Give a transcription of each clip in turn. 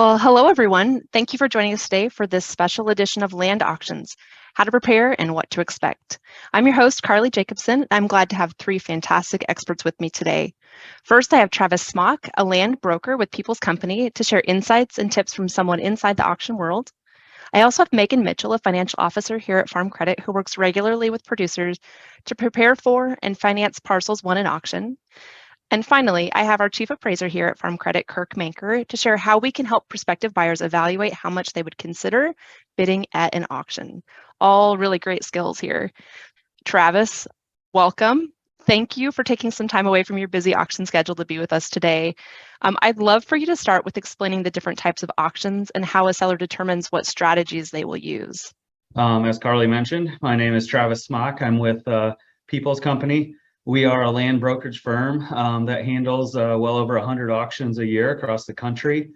Well, hello everyone. Thank you for joining us today for this special edition of Land Auctions, How to Prepare and What to Expect. I'm your host, Carly Jacobson. I'm glad to have three fantastic experts with me today. First, I have Travis Smock, a land broker with People's Company, to share insights and tips from someone inside the auction world. I also have Megan Mitchell, a financial officer here at Farm Credit, who works regularly with producers to prepare for and finance parcels won in auction. And finally, I have our chief appraiser here at Farm Credit, Kirk Manker, to share how we can help prospective buyers evaluate how much they would consider bidding at an auction. All really great skills here. Travis, welcome. Thank you for taking some time away from your busy auction schedule to be with us today. I'd love for you to start with explaining the different types of auctions and how a seller determines what strategies they will use. As Carly mentioned, my name is Travis Smock. I'm with People's Company. We are a land brokerage firm that handles well over 100 auctions a year across the country.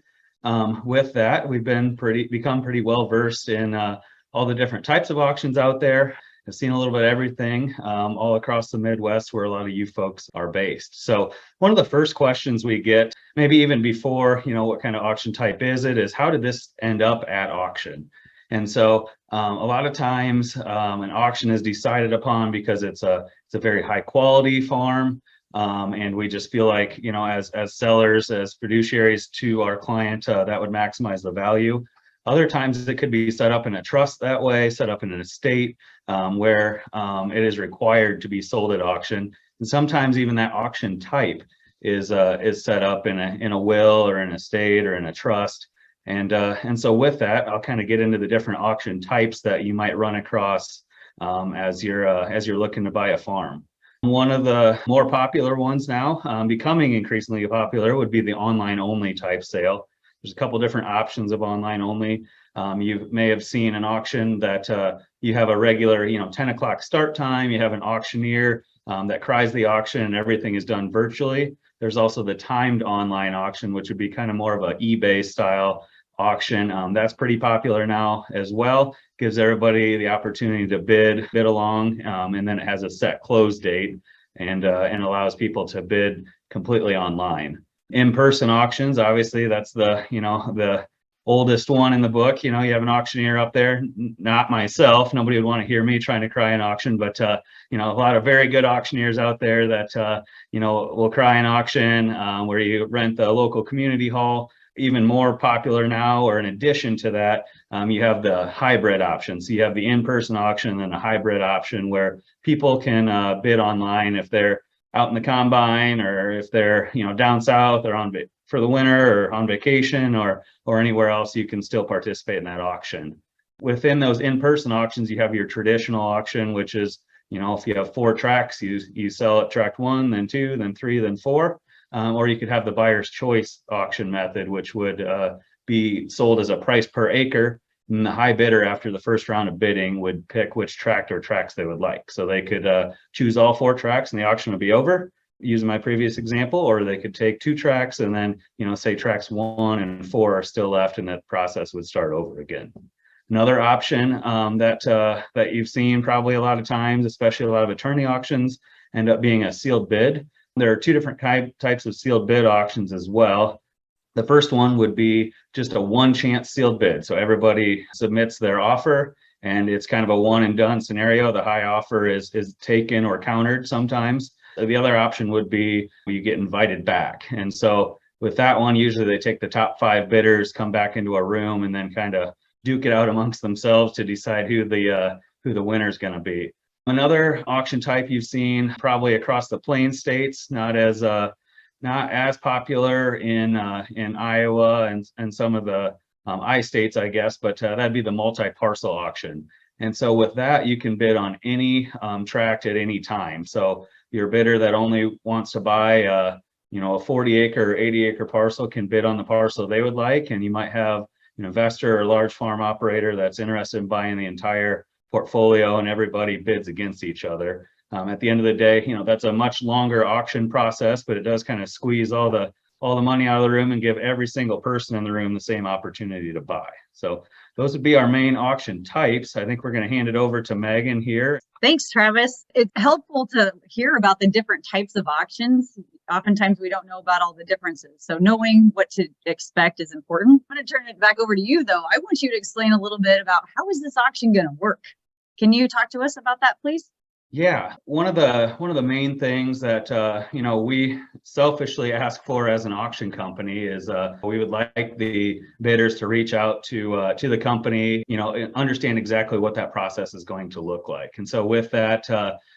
With that, we've become pretty well versed in all the different types of auctions out there. I've seen a little bit of everything all across the Midwest where a lot of you folks are based. So one of the first questions we get, maybe even before, what kind of auction type is it, is how did this end up at auction? And so a lot of times an auction is decided upon because it's a very high quality farm. And we just feel like, as sellers, as fiduciaries to our client, that would maximize the value. Other times it could be set up in a trust that way, set up in an estate where it is required to be sold at auction. And sometimes even that auction type is set up in a will or an estate or in a trust. And so with that, I'll kind of get into the different auction types that you might run across as you're looking to buy a farm. One of the more popular ones now, becoming increasingly popular, would be the online only type sale. There's a couple different options of online only. You may have seen an auction that you have a regular 10 o'clock start time. You have an auctioneer that cries the auction and everything is done virtually. There's also the timed online auction, which would be kind of more of an eBay style auction. That's pretty popular now as well. Gives everybody the opportunity to bid along, and then it has a set close date and allows people to bid completely online. In-person auctions, obviously, that's the oldest one in the book. You have an auctioneer up there, not myself. Nobody would want to hear me trying to cry an auction, but a lot of very good auctioneers out there that will cry an auction where you rent the local community hall. Even more popular now, or in addition to that, you have the hybrid option. So you have the in-person auction and a hybrid option where people can bid online if they're out in the combine, or if they're down south or for the winter or on vacation or anywhere else. You can still participate in that auction. Within those in-person auctions, you have your traditional auction, which is if you have 4 tracts, you sell at tract 1, then 2, then 3, then 4. Or you could have the buyer's choice auction method, which would be sold as a price per acre. And the high bidder after the first round of bidding would pick which tract or tracts they would like. So they could choose all 4 tracts and the auction would be over, using my previous example, or they could take 2 tracts and then, say tracts 1 and 4 are still left and that process would start over again. Another option that you've seen probably a lot of times, especially a lot of attorney auctions, end up being a sealed bid. There are 2 different types of sealed bid auctions as well. The first one would be just a one chance sealed bid. So everybody submits their offer and it's kind of a one and done scenario. The high offer is taken or countered sometimes. The other option would be you get invited back. And so with that one, usually they take the top 5 bidders, come back into a room and then kind of duke it out amongst themselves to decide who the winner is going to be. Another auction type you've seen probably across the Plains states, not as popular in Iowa and some of the I states, I guess, but that'd be the multi-parcel auction. And so with that, you can bid on any tract at any time. So your bidder that only wants to buy a 40-acre or 80-acre parcel can bid on the parcel they would like, and you might have an investor or large farm operator that's interested in buying the entire portfolio, and everybody bids against each other. At the end of the day, that's a much longer auction process, but it does kind of squeeze all the money out of the room and give every single person in the room the same opportunity to buy. So those would be our main auction types. I think we're going to hand it over to Megan here. Thanks, Travis. It's helpful to hear about the different types of auctions. oftentimes we don't know about all the differences. So knowing what to expect is important. I'm going to turn it back over to you, though. I want you to explain a little bit about how is this auction going to work? Can you talk to us about that, please? Yeah, one of the main things that we selfishly ask for as an auction company is we would like the bidders to reach out to the company, and understand exactly what that process is going to look like. And so with that,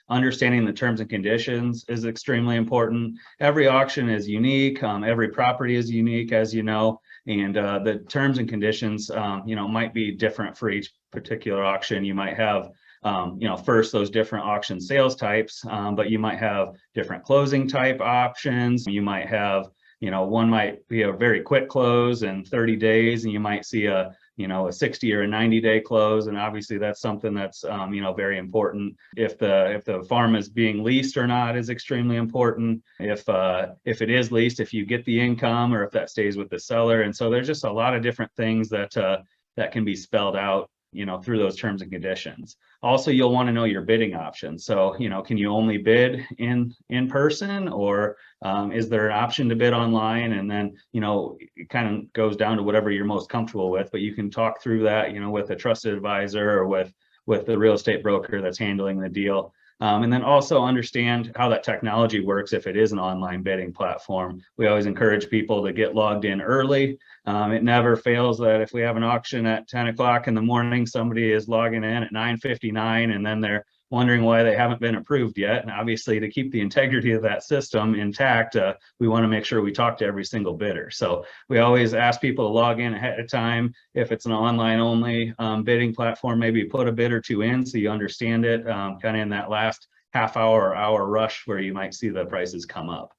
understanding the terms and conditions is extremely important. Every auction is unique. Every property is unique, as you know, and the terms and conditions, might be different for each particular auction. You might have first those different auction sales types, but you might have different closing type options. You might have, one might be a very quick close in 30 days, and you might see a 60 or a 90-day close. And obviously that's something that's, very important. If the farm is being leased or not is extremely important. If it is leased, if you get the income or if that stays with the seller. And so there's just a lot of different things that can be spelled out, through those terms and conditions. Also, you'll want to know your bidding options. So, can you only bid in person, or is there an option to bid online? And then, it kind of goes down to whatever you're most comfortable with, but you can talk through that, with a trusted advisor or with the real estate broker that's handling the deal. And then also understand how that technology works if it is an online bidding platform. We always encourage people to get logged in early. It never fails that if we have an auction at 10 o'clock in the morning, somebody is logging in at 9:59, and then they're wondering why they haven't been approved yet. And obviously, to keep the integrity of that system intact, we want to make sure we talk to every single bidder. So we always ask people to log in ahead of time. If it's an online only bidding platform, maybe put a bid or two in so you understand it, kind of in that last half hour or hour rush where you might see the prices come up.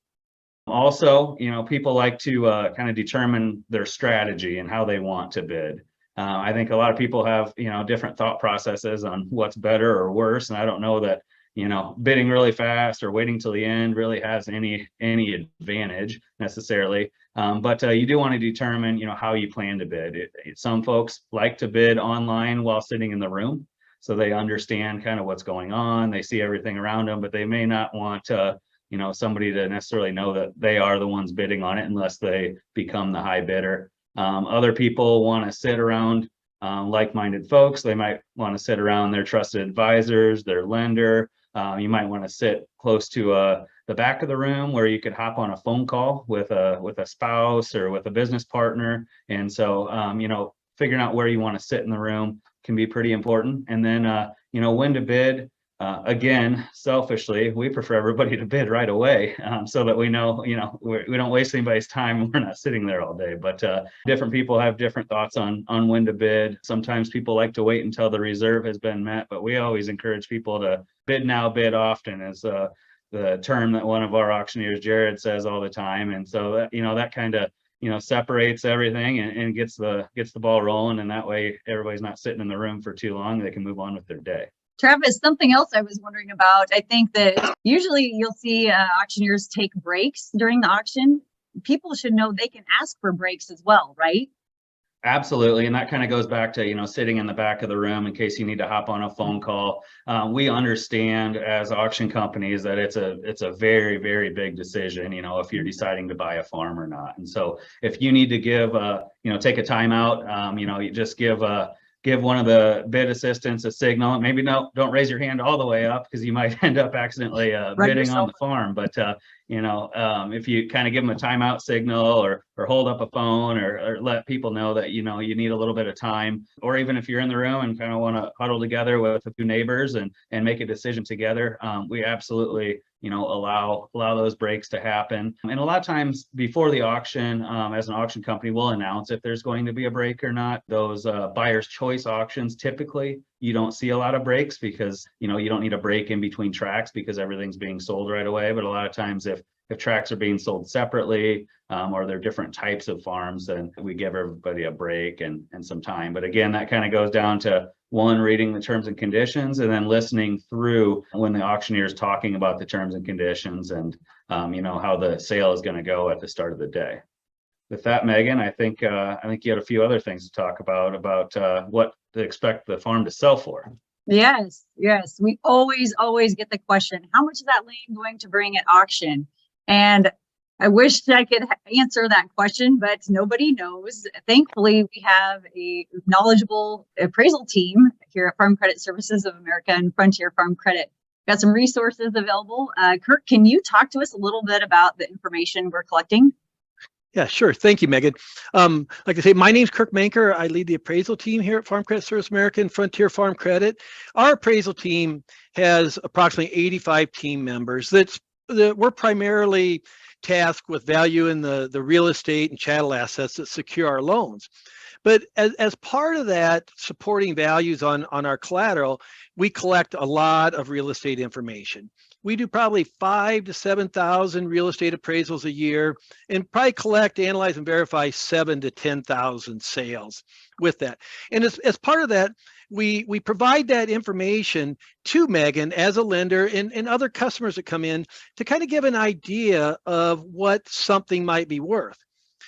Also, people like to kind of determine their strategy and how they want to bid. I think a lot of people have, different thought processes on what's better or worse. And I don't know that, bidding really fast or waiting till the end really has any advantage necessarily. But you do want to determine, how you plan to bid. Some folks like to bid online while sitting in the room, so they understand kind of what's going on. They see everything around them, but they may not want somebody to necessarily know that they are the ones bidding on it unless they become the high bidder. Other people want to sit around like-minded folks. They might want to sit around their trusted advisors, their lender. You might want to sit close to the back of the room where you could hop on a phone call with a spouse or with a business partner. And so, figuring out where you want to sit in the room can be pretty important. And then, when to bid. Again, selfishly, we prefer everybody to bid right away, so that we know, we don't waste anybody's time. We're not sitting there all day. But different people have different thoughts on when to bid. Sometimes people like to wait until the reserve has been met, but we always encourage people to bid now, bid often, is the term that one of our auctioneers, Jared, says all the time. And so that, that kind of separates everything and gets the ball rolling. And that way, everybody's not sitting in the room for too long. They can move on with their day. Travis, something else I was wondering about. I think that usually you'll see auctioneers take breaks during the auction. People should know they can ask for breaks as well, right? Absolutely. And that kind of goes back to, sitting in the back of the room in case you need to hop on a phone call. We understand as auction companies that it's a very, very big decision, if you're deciding to buy a farm or not. And so if you need to give, take a timeout, you just give one of the bid assistants a signal. Maybe don't raise your hand all the way up because you might end up accidentally bidding on the farm. But if you kind of give them a timeout signal or hold up a phone or let people know that you need a little bit of time, or even if you're in the room and kind of want to huddle together with a few neighbors and make a decision together, we absolutely allow those breaks to happen. And a lot of times before the auction, as an auction company, we'll announce if there's going to be a break or not. Those buyer's choice auctions, typically you don't see a lot of breaks because you don't need a break in between tracks because everything's being sold right away. But a lot of times if tracks are being sold separately, or they're different types of farms, then we give everybody a break and some time. But again, that kind of goes down to one, reading the terms and conditions, and then listening through when the auctioneer is talking about the terms and conditions and how the sale is going to go at the start of the day. With that, Megan, I think you had a few other things to talk about what to expect the farm to sell for. Yes. We always get the question, how much is that land going to bring at auction? And I wish I could answer that question, but nobody knows. Thankfully, we have a knowledgeable appraisal team here at Farm Credit Services of America and Frontier Farm Credit. Got some resources available. Kirk, can you talk to us a little bit about the information we're collecting? Yeah, sure. Thank you, Megan. Like I say, my name's Kirk Manker. I lead the appraisal team here at Farm Credit Service America and Frontier Farm Credit. Our appraisal team has approximately 85 team members. We're primarily tasked with valuing the real estate and chattel assets that secure our loans. But as part of that, supporting values on our collateral, we collect a lot of real estate information. We do probably 5,000 to 7,000 real estate appraisals a year, and probably collect, analyze, and verify 7,000 to 10,000 sales with that. And as part of that, we provide that information to Megan as a lender and other customers that come in to kind of give an idea of what something might be worth.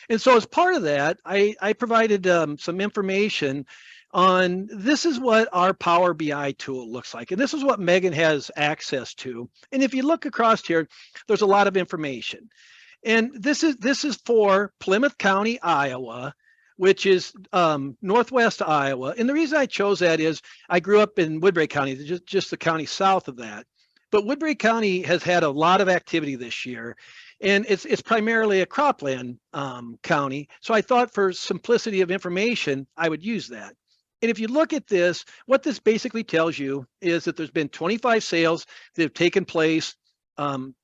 And so as part of that, I provided some information on this is what our Power BI tool looks like. And this is what Megan has access to. And if you look across here, there's a lot of information. And this is for Plymouth County, Iowa, which is northwest Iowa. And the reason I chose that is I grew up in Woodbury County, just the county south of that. But Woodbury County has had a lot of activity this year. And it's primarily a cropland county. So I thought for simplicity of information, I would use that. And if you look at this, what this basically tells you is that there's been 25 sales that have taken place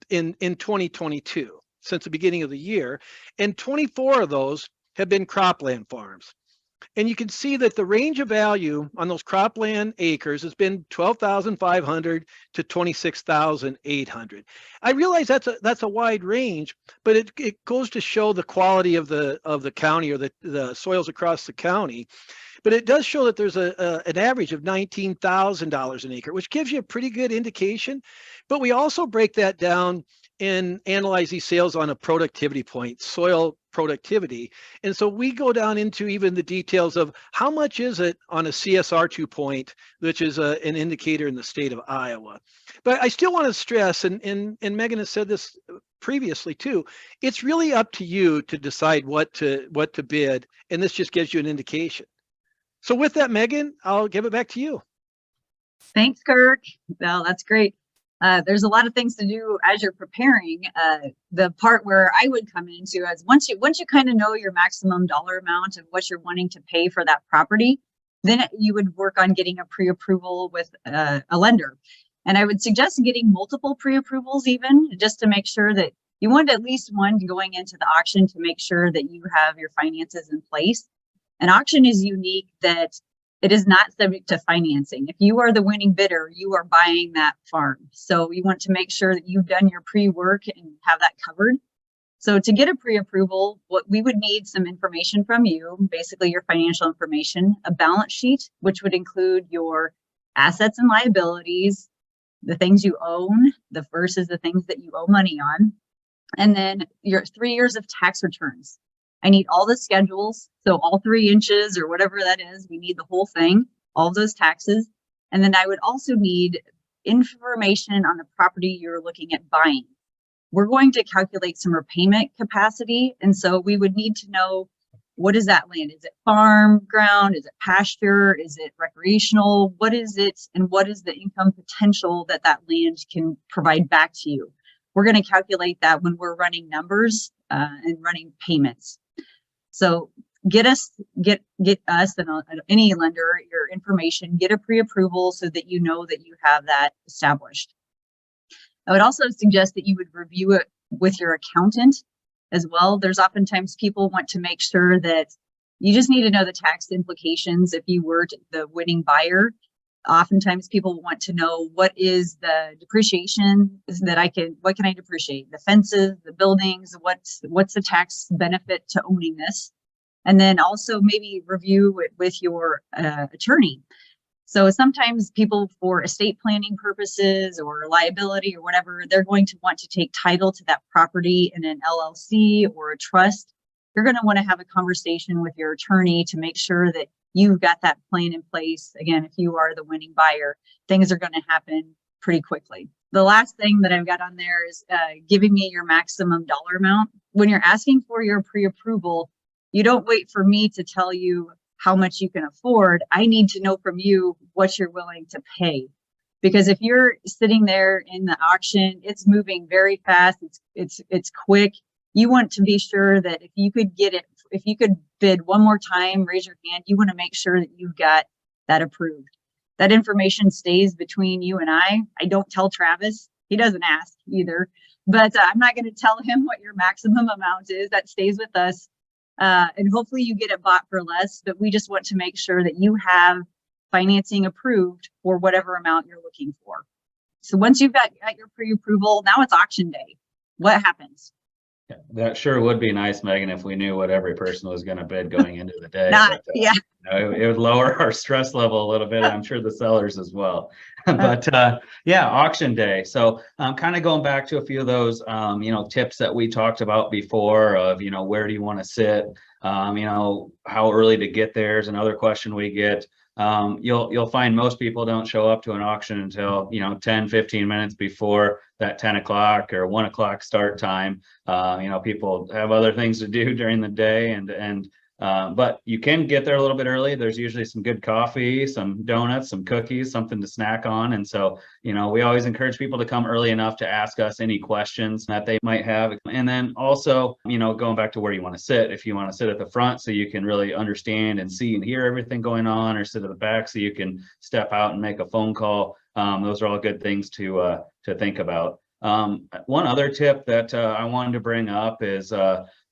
in 2022 since the beginning of the year. And 24 of those have been cropland farms. And you can see that the range of value on those cropland acres has been 12,500 to 26,800. I realize that's a wide range, but it goes to show the quality of the county or the soils across the county. But it does show that there's an average of $19,000 an acre, which gives you a pretty good indication. But we also break that down and analyze these sales on a productivity point, soil productivity. And so we go down into even the details of how much is it on a CSR2 point, which is an indicator in the state of Iowa. But I still want to stress, and Megan has said this previously too, it's really up to you to decide what to bid. And this just gives you an indication. So with that, Megan, I'll give it back to you. Thanks, Kirk. Well, that's great. There's a lot of things to do as you're preparing. The part where I would come into is once you kind of know your maximum dollar amount of what you're wanting to pay for that property, then you would work on getting a pre-approval with a lender. And I would suggest getting multiple pre-approvals even, just to make sure that you want at least one going into the auction to make sure that you have your finances in place. An auction is unique that it is not subject to financing. If you are the winning bidder, you are buying that farm. So you want to make sure that you've done your pre-work and have that covered. So to get a pre-approval, what we would need some information from you, basically your financial information, a balance sheet, which would include your assets and liabilities, the things you own, versus the things that you owe money on, and then your 3 years of tax returns. I need all the schedules, so all 3 inches or whatever that is, we need the whole thing, all those taxes. And then I would also need information on the property you're looking at buying. We're going to calculate some repayment capacity. And so we would need to know, what is that land? Is it farm ground? Is it pasture? Is it recreational? What is it? And what is the income potential that land can provide back to you? We're going to calculate that when we're running numbers and running payments. So get us and any lender your information, get a pre-approval so that you know that you have that established. I would also suggest that you would review it with your accountant as well. There's oftentimes people want to make sure that you just need to know the tax implications if you were the winning buyer. Oftentimes people want to know, what is the depreciation what can I depreciate? The fences, the buildings, what's the tax benefit to owning this? And then also maybe review it with your attorney. So sometimes people, for estate planning purposes or liability or whatever, they're going to want to take title to that property in an LLC or a trust. You're going to want to have a conversation with your attorney to make sure that you've got that plan in place. Again, if you are the winning buyer, things are going to happen pretty quickly. The last thing that I've got on there is giving me your maximum dollar amount. When you're asking for your pre-approval, you don't wait for me to tell you how much you can afford. I need to know from you what you're willing to pay. Because if you're sitting there in the auction, it's moving very fast, it's quick. You want to be sure that if you could get it, if you could bid one more time, raise your hand, you want to make sure that you've got that approved. That information stays between you and I don't tell Travis. He doesn't ask either, but I'm not going to tell him what your maximum amount is. That stays with us. And hopefully you get it bought for less, but we just want to make sure that you have financing approved for whatever amount you're looking for. So once you've got your pre-approval, now it's auction day. What happens? Yeah, that sure would be nice, Megan, if we knew what every person was going to bid going into the day. Yeah. You know, it would lower our stress level a little bit. I'm sure the sellers as well. But yeah, auction day. So kind of going back to a few of those, you know, tips that we talked about before of, you know, where do you want to sit? You know, how early to get there is another question we get. You'll find most people don't show up to an auction until, you know, 10, 15 minutes before that 10 o'clock or 1 o'clock start time. You know, people have other things to do during the day, but you can get there a little bit early. There's usually some good coffee, some donuts, some cookies, something to snack on. And so, you know, we always encourage people to come early enough to ask us any questions that they might have. And then also, you know, going back to where you want to sit, if you want to sit at the front so you can really understand and see and hear everything going on, or sit at the back so you can step out and make a phone call. Those are all good things to think about. One other tip that I wanted to bring up is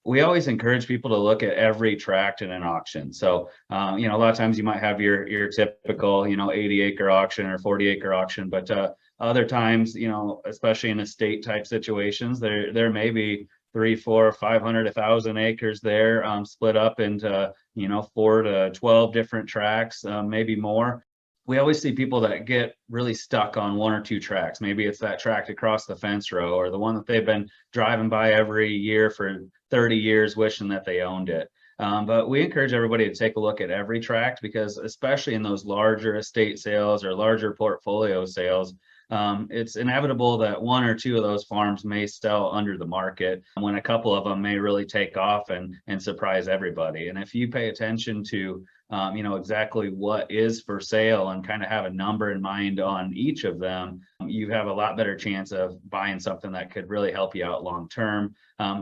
we always encourage people to look at every tract in an auction. So, you know, a lot of times you might have your typical, you know, 80-acre auction or 40-acre auction, but other times, you know, especially in estate type situations, there may be 300, 400, 500, 1,000 acres there, split up into, you know, 4 to 12 different tracts, maybe more. We always see people that get really stuck on 1 or 2 tracts. Maybe it's that tract across the fence row, or the one that they've been driving by every year for 30 years wishing that they owned it. But we encourage everybody to take a look at every tract, because especially in those larger estate sales or larger portfolio sales, it's inevitable that 1 or 2 of those farms may sell under the market, when a couple of them may really take off and surprise everybody. And if you pay attention to you know, exactly what is for sale and kind of have a number in mind on each of them, you have a lot better chance of buying something that could really help you out long term.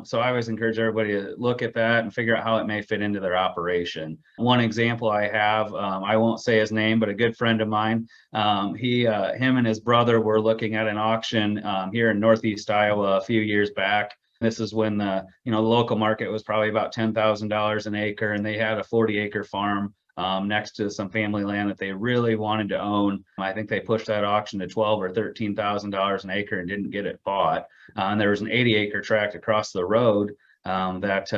So I always encourage everybody to look at that and figure out how it may fit into their operation. One example I have, I won't say his name, but a good friend of mine, him and his brother were looking at an auction here in Northeast Iowa a few years back. This is when the local market was probably about $10,000 an acre, and they had a 40-acre farm next to some family land that they really wanted to own. I think they pushed that auction to $12,000 or $13,000 an acre and didn't get it bought. And there was an 80-acre tract across the road that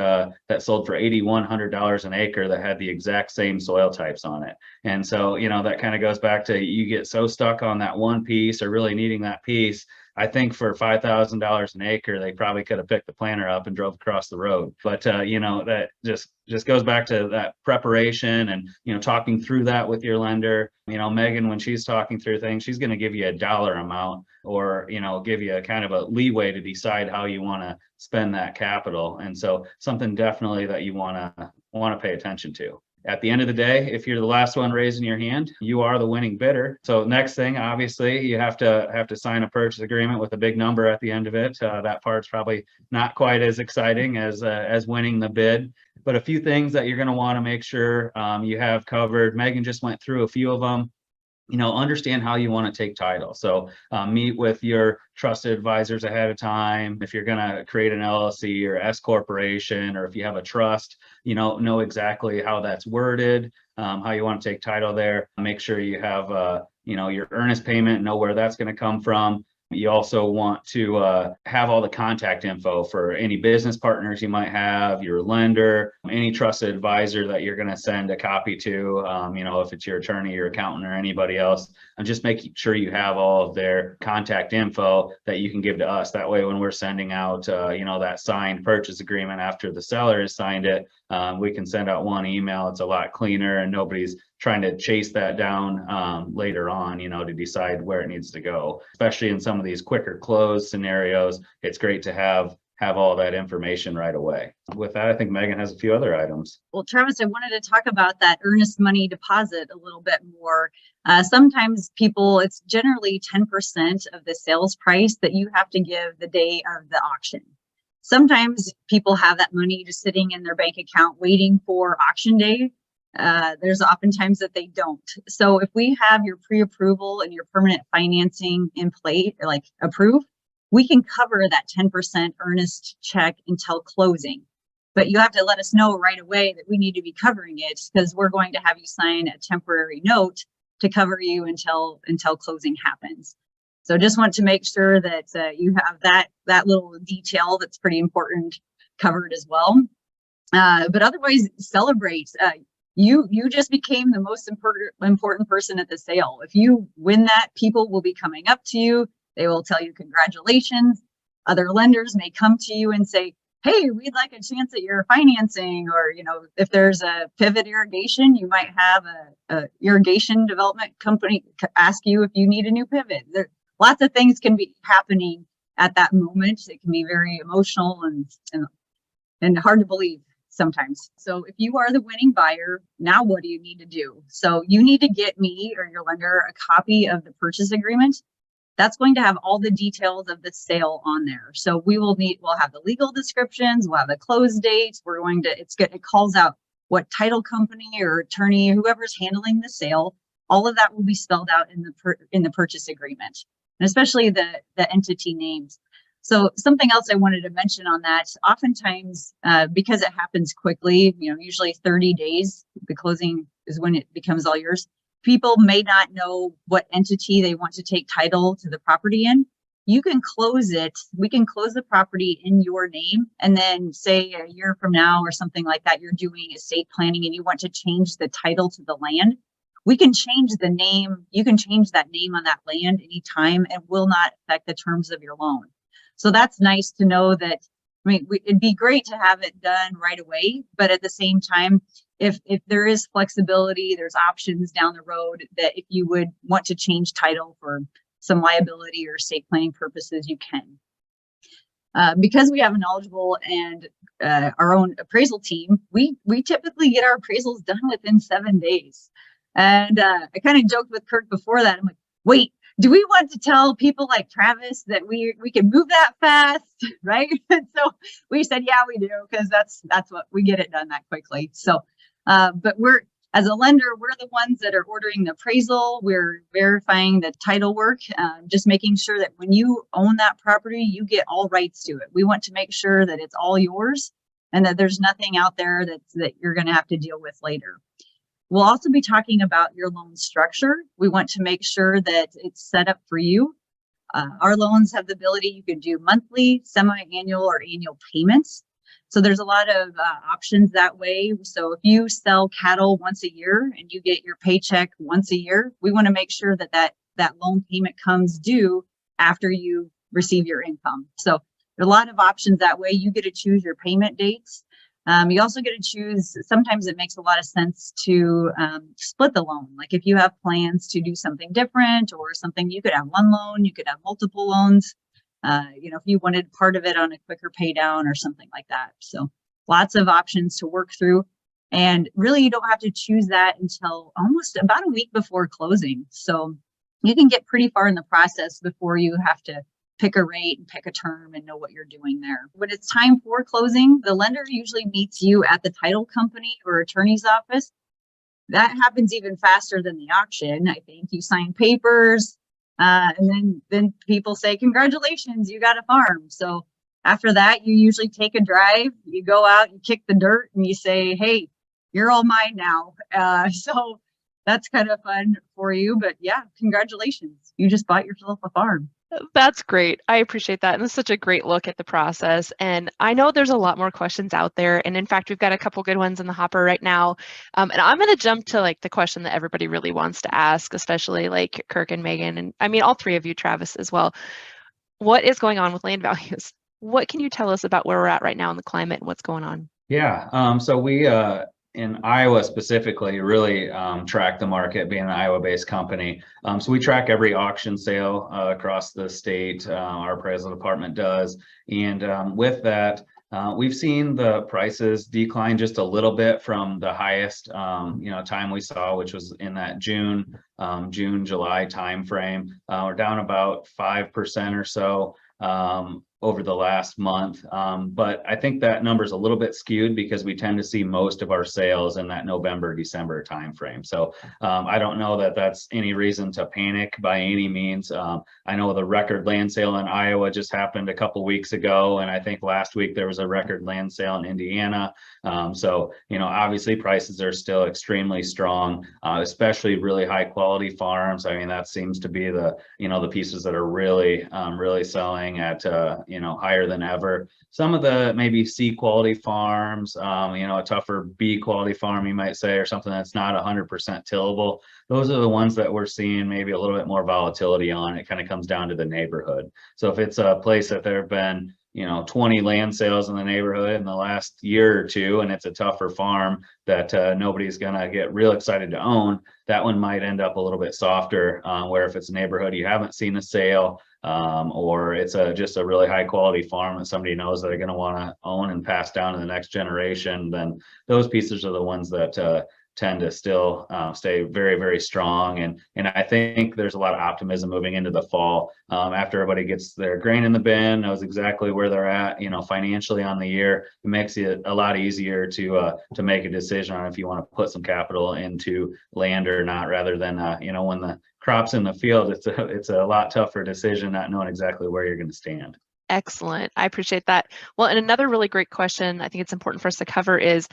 sold for $8,100 an acre that had the exact same soil types on it. And so, you know, that kind of goes back to, you get so stuck on that one piece or really needing that piece. I think for $5,000 an acre, they probably could have picked the planter up and drove across the road. But you know, that just goes back to that preparation and, you know, talking through that with your lender. You know, Megan, when she's talking through things, she's going to give you a dollar amount, or, you know, give you a kind of a leeway to decide how you want to spend that capital. And so something definitely that you want to pay attention to. At the end of the day, if you're the last one raising your hand, you are the winning bidder. So next thing, obviously, you have to sign a purchase agreement with a big number at the end of it. That part's probably not quite as exciting as winning the bid. But a few things that you're going to want to make sure you have covered. Megan just went through a few of them. You know, understand how you want to take title. So meet with your trusted advisors ahead of time. If you're going to create an LLC or S corporation, or if you have a trust, you know exactly how that's worded, how you want to take title there. Make sure you have, you know, your earnest payment, know where that's going to come from. You also want to have all the contact info for any business partners you might have, your lender, any trusted advisor that you're going to send a copy to, you know, if it's your attorney, your accountant, or anybody else, and just making sure you have all of their contact info that you can give to us. That way, when we're sending out, you know, that signed purchase agreement after the seller has signed it, we can send out one email. It's a lot cleaner, and nobody's trying to chase that down later on, to decide where it needs to go. Especially in some of these quicker close scenarios, it's great to have all that information right away. With that, I think Megan has a few other items. Well, Travis, I wanted to talk about that earnest money deposit a little bit more. Sometimes it's generally 10% of the sales price that you have to give the day of the auction. Sometimes people have that money just sitting in their bank account waiting for auction day. There's oftentimes that they don't. So if we have your pre-approval and your permanent financing in place, like approved, we can cover that 10% earnest check until closing. But you have to let us know right away that we need to be covering it, because we're going to have you sign a temporary note to cover you until closing happens. So just want to make sure that you have that little detail that's pretty important covered as well. But otherwise, celebrate. You just became the most important person at the sale. If you win that, people will be coming up to you. They will tell you congratulations. Other lenders may come to you and say, hey, we'd like a chance at your financing. Or, if there's a pivot irrigation, you might have a irrigation development company ask you if you need a new pivot. Lots of things can be happening at that moment. It can be very emotional and hard to believe sometimes. So if you are the winning buyer, now what do you need to do? So you need to get me or your lender a copy of the purchase agreement. That's going to have all the details of the sale on there. So we'll have the legal descriptions, we'll have the close dates. It calls out what title company or attorney, whoever's handling the sale. All of that will be spelled out in the purchase agreement, and especially the entity names. So something else I wanted to mention on that, oftentimes, because it happens quickly, usually 30 days, the closing is when it becomes all yours. People may not know what entity they want to take title to the property in. You can close it. We can close the property in your name. And then say a year from now or something like that, you're doing estate planning and you want to change the title to the land. We can change the name. You can change that name on that land anytime and will not affect the terms of your loan. So that's nice to know that. It'd be great to have it done right away, but at the same time, if there is flexibility, there's options down the road that if you would want to change title for some liability or estate planning purposes, you can. Because we have a knowledgeable and our own appraisal team, we typically get our appraisals done within 7 days. And I kind of joked with Kirk before that. I'm like, wait, do we want to tell people like Travis that we can move that fast, right? And so we said, yeah, we do, because that's what we get it done that quickly. So, but as a lender, we're the ones that are ordering the appraisal. We're verifying the title work, just making sure that when you own that property, you get all rights to it. We want to make sure that it's all yours and that there's nothing out there that you're going to have to deal with later. We'll also be talking about your loan structure. We want to make sure that it's set up for you. Our loans have the ability, you can do monthly, semi-annual, or annual payments. So there's a lot of options that way. So if you sell cattle once a year and you get your paycheck once a year, we want to make sure that loan payment comes due after you receive your income. So there are a lot of options that way. You get to choose your payment dates. You also get to choose, sometimes it makes a lot of sense to split the loan. Like if you have plans to do something different or something, you could have one loan, you could have multiple loans, if you wanted part of it on a quicker pay down or something like that. So lots of options to work through. And really, you don't have to choose that until almost about a week before closing. So you can get pretty far in the process before you have to pick a rate and pick a term and know what you're doing there. When it's time for closing, the lender usually meets you at the title company or attorney's office. That happens even faster than the auction. I think you sign papers and then people say, congratulations, you got a farm. So after that, you usually take a drive, you go out, you kick the dirt and you say, hey, you're all mine now. So that's kind of fun for you. But yeah, congratulations. You just bought yourself a farm. That's great. I appreciate that. And it's such a great look at the process. And I know there's a lot more questions out there. And in fact, we've got a couple good ones in the hopper right now. And I'm going to jump to like the question that everybody really wants to ask, especially like Kirk and Megan. And I mean, all three of you, Travis, as well. What is going on with land values? What can you tell us about where we're at right now in the climate and what's going on? Yeah. So we in Iowa specifically, really track the market, being an Iowa-based company. So we track every auction sale across the state. Our appraisal department does, and with that, we've seen the prices decline just a little bit from the highest, time we saw, which was in that July timeframe. We're down about 5% or so over the last month. But I think that number is a little bit skewed because we tend to see most of our sales in that November, December timeframe. So I don't know that that's any reason to panic by any means. I know the record land sale in Iowa just happened a couple weeks ago, and I think last week there was a record land sale in Indiana. So, obviously prices are still extremely strong, especially really high quality farms. I mean, that seems to be the pieces that are really, really selling at, higher than ever. Some of the maybe C quality farms, a tougher B quality farm, you might say, or something that's not 100% tillable. Those are the ones that we're seeing maybe a little bit more volatility on. It kind of comes down to the neighborhood. So if it's a place that there have been 20 land sales in the neighborhood in the last year or two, and it's a tougher farm that nobody's gonna get real excited to own, that one might end up a little bit softer. Where if it's a neighborhood you haven't seen a sale, or it's just a really high quality farm that somebody knows that they're going to want to own and pass down to the next generation, then those pieces are the ones that tend to still stay very, very strong. And I think there's a lot of optimism moving into the fall, after everybody gets their grain in the bin, knows exactly where they're at, financially on the year. It makes it a lot easier to make a decision on if you want to put some capital into land or not, rather than when the crop's in the field, it's a lot tougher decision not knowing exactly where you're going to stand. Excellent. I appreciate that. Well, and another really great question I think it's important for us to cover is,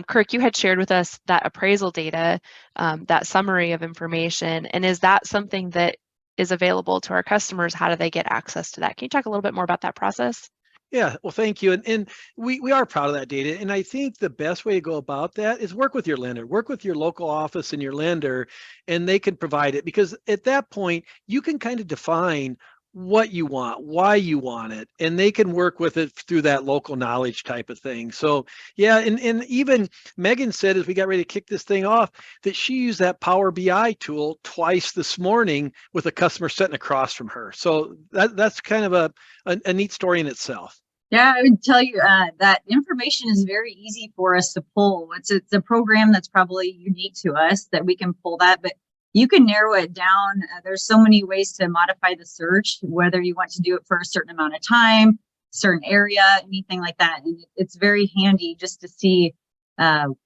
Kirk, you had shared with us that appraisal data, that summary of information, and is that something that is available to our customers? How do they get access to that? Can you talk a little bit more about that process? Yeah, well, thank you. And we are proud of that data. And I think the best way to go about that is work with your lender, work with your local office and your lender, and they can provide it. Because at that point, you can kind of define what you want, why you want it, and they can work with it through that local knowledge type of thing. So yeah, and even Megan said as we got ready to kick this thing off that she used that Power BI tool twice this morning with a customer sitting across from her. So that's kind of a neat story in itself. Yeah, I would tell you that information is very easy for us to pull. It's a program that's probably unique to us that we can pull that, but you can narrow it down. There's so many ways to modify the search, whether you want to do it for a certain amount of time, certain area, anything like that. And it's very handy just to see kind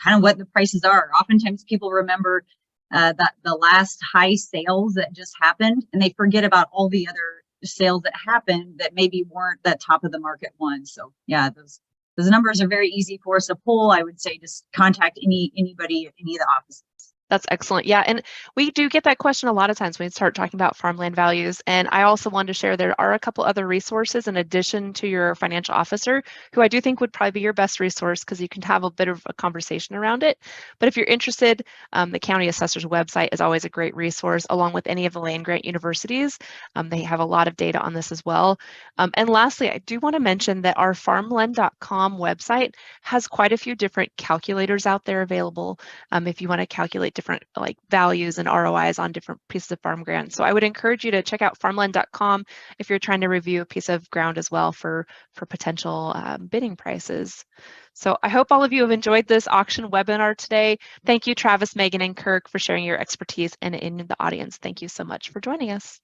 of what the prices are. Oftentimes people remember that the last high sales that just happened, and they forget about all the other sales that happened that maybe weren't that top of the market ones. So yeah, those numbers are very easy for us to pull. I would say just contact anybody at any of the offices. That's excellent. Yeah, and we do get that question a lot of times when we start talking about farmland values. And I also wanted to share there are a couple other resources in addition to your financial officer, who I do think would probably be your best resource because you can have a bit of a conversation around it. But if you're interested, the county assessor's website is always a great resource, along with any of the land grant universities. They have a lot of data on this as well. And lastly, I do want to mention that our farmland.com website has quite a few different calculators out there available if you want to calculate different like values and ROIs on different pieces of farm ground. So I would encourage you to check out farmland.com if you're trying to review a piece of ground as well for potential bidding prices. So I hope all of you have enjoyed this auction webinar today. Thank you, Travis, Megan, and Kirk, for sharing your expertise and in the audience. Thank you so much for joining us.